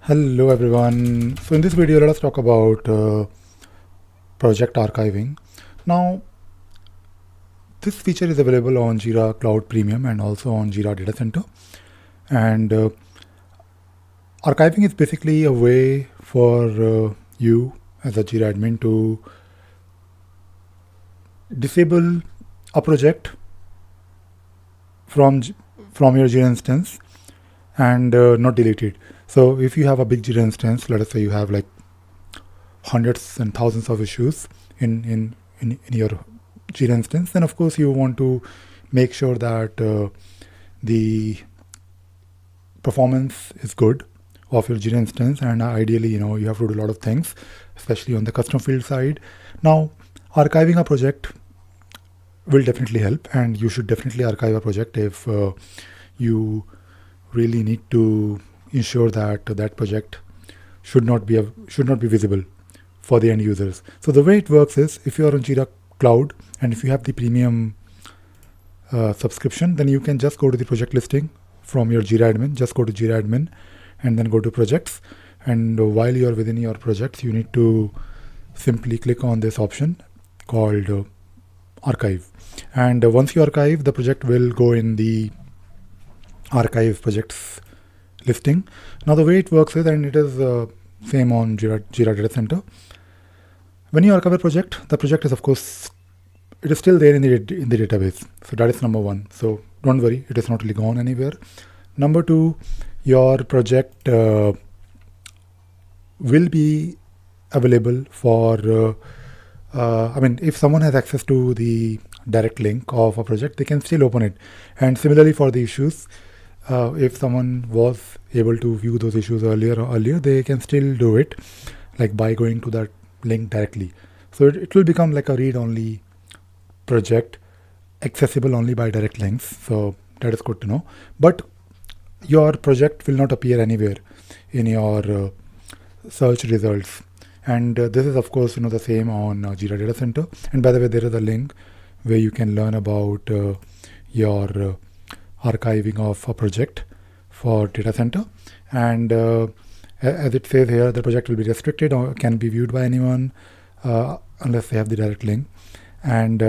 Hello everyone. So in this video, let us talk about project archiving. Now, this feature is available on Jira Cloud Premium and also on Jira Data Center. And archiving is basically a way for you as a Jira admin to disable a project from from your Jira instance and not delete it. So if you have a big Jira instance, let us say you have like hundreds and thousands of issues in your Jira instance, then of course you want to make sure that the performance is good of your Jira instance, and ideally, you have to do a lot of things, especially on the custom field side. Now, archiving a project will definitely help, and you should definitely archive a project if you really need to ensure that that project should not be visible for the end users. So the way it works is, if you are on Jira Cloud and if you have the premium subscription, then you can just go to the project listing from your Jira admin. Just go to Jira admin and then go to projects. And while you are within your projects, you need to simply click on this option called archive. And once you archive, the project will go in the archive projects listing. Now the way it works is, and it is same on Jira Data Center. When you archive a project, the project is of course, it is still there in the database. So that is number one. So don't worry, it is not really gone anywhere. Number two, your project will be available for, if someone has access to the direct link of a project, they can still open it. And similarly for the issues, if someone was able to view those issues earlier, they can still do it, like by going to that link directly. So it will become like a read-only project, accessible only by direct links. So that is good to know. But your project will not appear anywhere in your search results. And this is of course the same on Jira Data Center. And by the way, there is a link where you can learn about your archiving of a project for data center. And as it says here, the project will be restricted or can be viewed by anyone unless they have the direct link. And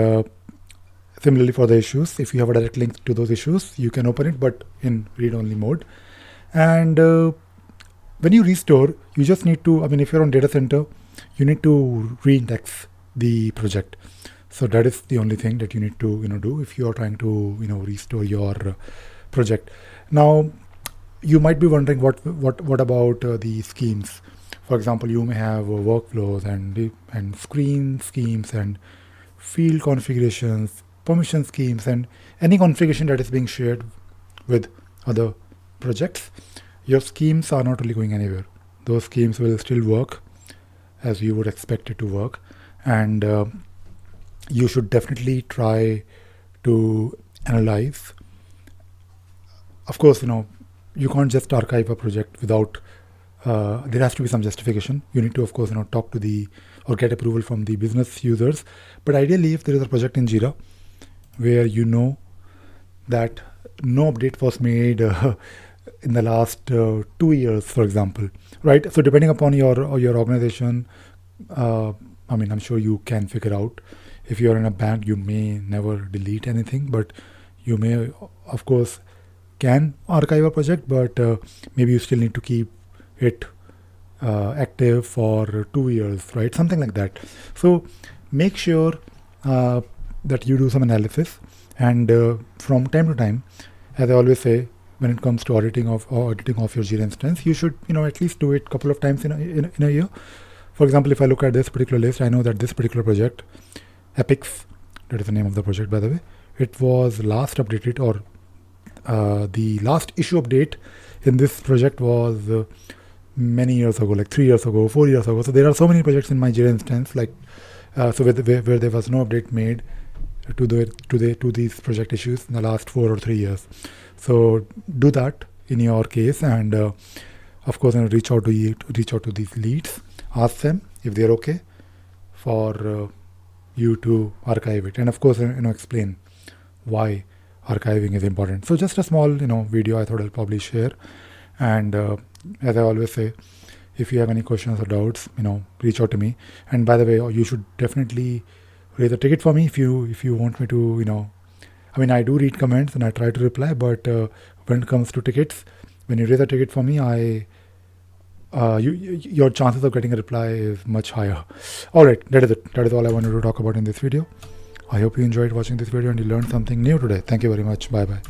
similarly for the issues, if you have a direct link to those issues, you can open it, but in read-only mode. And when you restore, you just need to, if you're on data center, you need to re-index the project. So that is the only thing that you need to do if you are trying to restore your project. Now, you might be wondering what about the schemes. For example, you may have workflows and screen schemes and field configurations, permission schemes, and any configuration that is being shared with other projects. Your schemes are not really going anywhere. Those schemes will still work as you would expect it to work. And you should definitely try to analyze. Of course, you can't just archive a project without, there has to be some justification. You need to, of course, talk to or get approval from the business users. But ideally, if there is a project in Jira where that no update was made in the last 2 years, for example, right? So depending upon your organization, I'm sure you can figure out. If you are in a bank, you may never delete anything, but you may, of course, can archive a project, but maybe you still need to keep it active for 2 years, right? Something like that. So make sure that you do some analysis, and from time to time, as I always say, when it comes to auditing of your Jira instance, you should at least do it a couple of times in a year. For example, if I look at this particular list, I know that this particular project, Epics, that is the name of the project, by the way, it was last updated, or the last issue update in this project was many years ago, like 3 years ago, 4 years ago. So there are so many projects in my Jira instance, like where there was no update made to these project issues in the last 4 or 3 years. So do that in your case, and of course, reach out to these leads, ask them if they're okay for you to archive it, and of course, explain why archiving is important. So just a small, video I thought I'll probably share. And as I always say, if you have any questions or doubts, reach out to me. And by the way, you should definitely raise a ticket for me if you want me to, I do read comments and I try to reply, but when it comes to tickets, when you raise a ticket for me, your chances of getting a reply is much higher. All right, that is it. That is all I wanted to talk about in this video. I hope you enjoyed watching this video and you learned something new today. Thank you very much. Bye bye.